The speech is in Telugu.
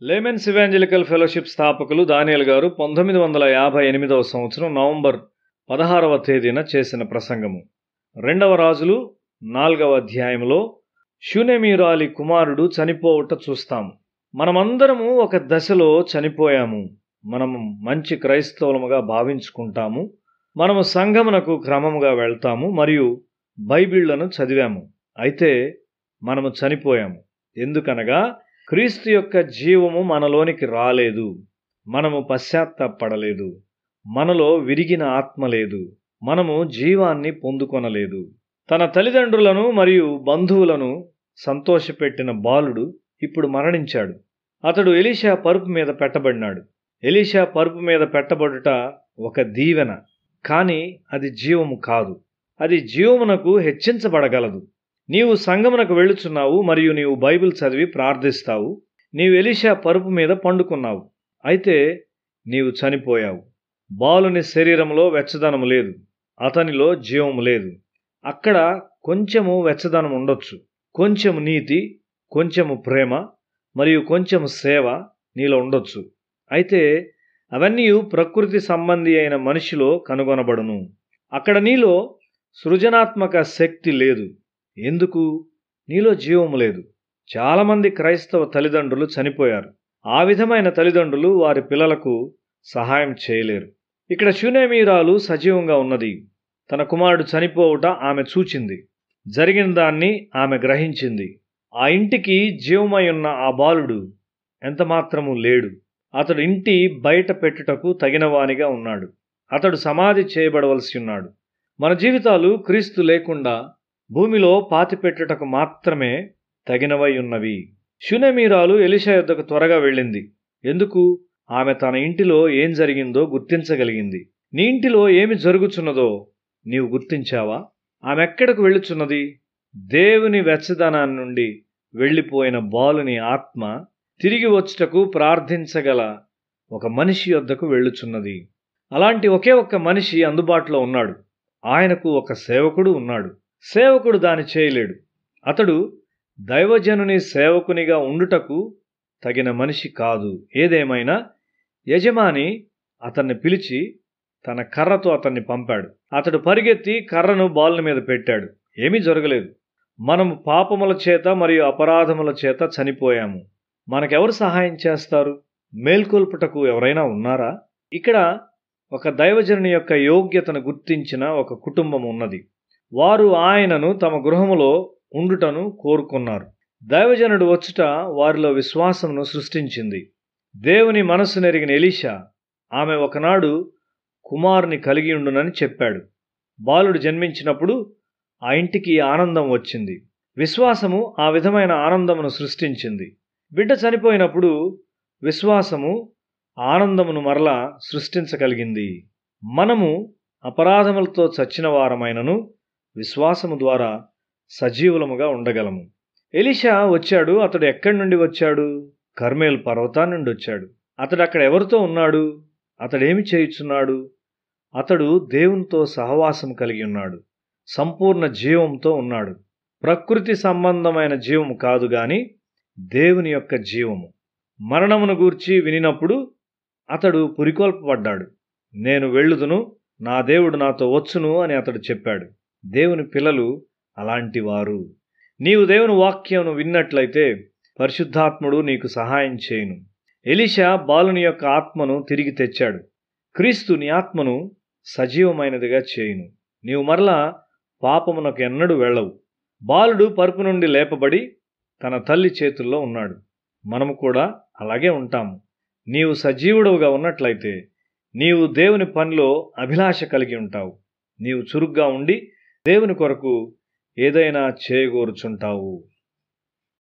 లేమెన్స్ ఇవాంజలికల్ ఫెలోషిప్ స్థాపకులు దానియేల్ గారు 1958వ సంవత్సరం నవంబర్ 16వ తేదీన చేసిన ప్రసంగము. 2వ రాజులు 4వ అధ్యాయంలో షూనేమీరాలి కుమారుడు చనిపోవుట చూస్తాము. మనమందరము ఒక దశలో చనిపోయాము. మనము మంచి క్రైస్తవులముగా భావించుకుంటాము. మనము సంఘమునకు క్రమముగా వెళ్తాము మరియు బైబిళ్లను చదివాము. అయితే మనము చనిపోయాము. ఎందుకనగా క్రీస్తు యొక్క జీవము మనలోనికి రాలేదు. మనము పశ్చాత్తాపపడలేదు. మనలో విరిగిన ఆత్మ లేదు. మనము జీవాన్ని పొందుకొనలేదు. తన తల్లిదండ్రులను మరియు బంధువులను సంతోషపెట్టిన బాలుడు ఇప్పుడు మరణించాడు. అతడు ఎలీషా పరుపు మీద పెట్టబడినాడు. ఎలీషా పరుపు మీద పెట్టబడుట ఒక దీవెన, కానీ అది జీవము కాదు. అది జీవమునకు హెచ్చించబడగలదు. నీవు సంగమునకు వెళ్ళుచున్నావు మరియు నీవు బైబిల్ చదివి ప్రార్థిస్తావు. నీవు ఎలీషా పరుపు మీద పండుకున్నావు. అయితే నీవు చనిపోయావు. బాలుని శరీరంలో వెచ్చదనము లేదు. అతనిలో జీవము లేదు. అక్కడ కొంచెము వెచ్చదనం ఉండొచ్చు. కొంచెము నీతి, కొంచెము ప్రేమ మరియు కొంచెము సేవ నీలో ఉండొచ్చు. అయితే అవన్నీ ప్రకృతి సంబంధి అయిన మనిషిలో కనుగొనబడును. అక్కడ నీలో సృజనాత్మక శక్తి లేదు. ఎందుకు? నీలో జీవము లేదు. చాలామంది క్రైస్తవ తల్లిదండ్రులు చనిపోయారు. ఆ విధమైన తల్లిదండ్రులు వారి పిల్లలకు సహాయం చేయలేరు. ఇక్కడ షూనేమీరాలు సజీవంగా ఉన్నది. తన కుమారుడు చనిపోవుట ఆమె చూచింది. జరిగిన దాన్ని ఆమె గ్రహించింది. ఆ ఇంటికి జీవమై ఉన్న ఆ బాలుడు ఎంతమాత్రము లేడు. అతడు ఇంటి బయట పెట్టుటకు తగినవానిగా ఉన్నాడు. అతడు సమాధి చేయబడవలసి ఉన్నాడు. మన జీవితాలు క్రీస్తు లేకుండా భూమిలో పాతిపెట్టుటకు మాత్రమే తగినవై ఉన్నవి. షూనేమీరాలు ఎలీషా యొద్దకు త్వరగా వెళ్ళింది. ఎందుకు? ఆమె తన ఇంటిలో ఏం జరిగిందో గుర్తించగలిగింది. నీ ఇంటిలో ఏమి జరుగుచున్నదో నీవు గుర్తించావా? ఆమె ఎక్కడకు వెళ్ళుచున్నది? దేవుని వెచ్చదనాన్ని నుండి వెళ్ళిపోయిన బాలుని ఆత్మ తిరిగి వచ్చుటకు ప్రార్థించగల ఒక మనిషి యొద్దకు వెళ్ళుచున్నది. అలాంటి ఒకే ఒక్క మనిషి అందుబాటులో ఉన్నాడు. ఆయనకు ఒక సేవకుడు ఉన్నాడు. సేవకుడు దాన్ని చేయలేడు. అతడు దైవజనుని సేవకునిగా ఉండుటకు తగిన మనిషి కాదు. ఏదేమైనా యజమాని అతన్ని పిలిచి తన కర్రతో అతన్ని పంపాడు. అతడు పరిగెత్తి కర్రను బాలుని మీద పెట్టాడు. ఏమీ జరగలేదు. మనము పాపముల చేత మరియు అపరాధముల చేత చనిపోయాము. మనకెవరు సహాయం చేస్తారు? మేల్కొల్పుటకు ఎవరైనా ఉన్నారా? ఇక్కడ ఒక దైవజనుని యొక్క యోగ్యతను గుర్తించిన ఒక కుటుంబం ఉన్నది. వారు ఆయనను తమ గృహములో ఉండుటను కోరుకున్నారు. దైవజనుడు వచ్చుట వారిలో విశ్వాసమును సృష్టించింది. దేవుని మనస్సు నెరిగిన ఎలీషా ఆమె ఒకనాడు కుమారుని కలిగి ఉండునని చెప్పాడు. బాలుడు జన్మించినప్పుడు ఆ ఇంటికి ఆనందం వచ్చింది. విశ్వాసము ఆ విధమైన ఆనందమును సృష్టించింది. బిడ్డ చనిపోయినప్పుడు విశ్వాసము ఆనందమును మరలా సృష్టించగలిగింది. మనము అపరాధములతో చచ్చిన వారమైనను విశ్వాసము ద్వారా సజీవులముగా ఉండగలము. ఎలీషా వచ్చాడు. అతడు ఎక్కడి నుండి వచ్చాడు? కర్మేల్ పర్వతాన్ని నుండి వచ్చాడు. అతడు అక్కడ ఎవరితో ఉన్నాడు? అతడేమి చేయుచున్నాడు? అతడు దేవునితో సహవాసం కలిగి ఉన్నాడు. సంపూర్ణ జీవంతో ఉన్నాడు. ప్రకృతి సంబంధమైన జీవము కాదు గాని దేవుని యొక్క జీవము. మరణమును గూర్చి వినినప్పుడు అతడు పురికొల్పబడ్డాడు. నేను వెళ్ళుదును, నా దేవుడు నాతో వచ్చును అని అతడు చెప్పాడు. దేవుని పిల్లలు అలాంటి వారు. నీవు దేవుని వాక్యమును విన్నట్లయితే పరిశుద్ధాత్ముడు నీకు సహాయం చేయును. ఎలీషా బాలుని యొక్క ఆత్మను తిరిగి తెచ్చాడు. క్రీస్తు నీ ఆత్మను సజీవమైనదిగా చేయును. నీవు మరలా పాపమునకు ఎన్నడూ వెళ్ళవు. బాలుడు పరుపు నుండి లేపబడి తన తల్లి చేతుల్లో ఉన్నాడు. మనము కూడా అలాగే ఉంటాము. నీవు సజీవుడవుగా ఉన్నట్లయితే నీవు దేవుని పనిలో అభిలాష కలిగి ఉంటావు. నీవు చురుగ్గా ఉండి దేవుని కొరకు ఏదైనా చేయగోరుచుంటావు.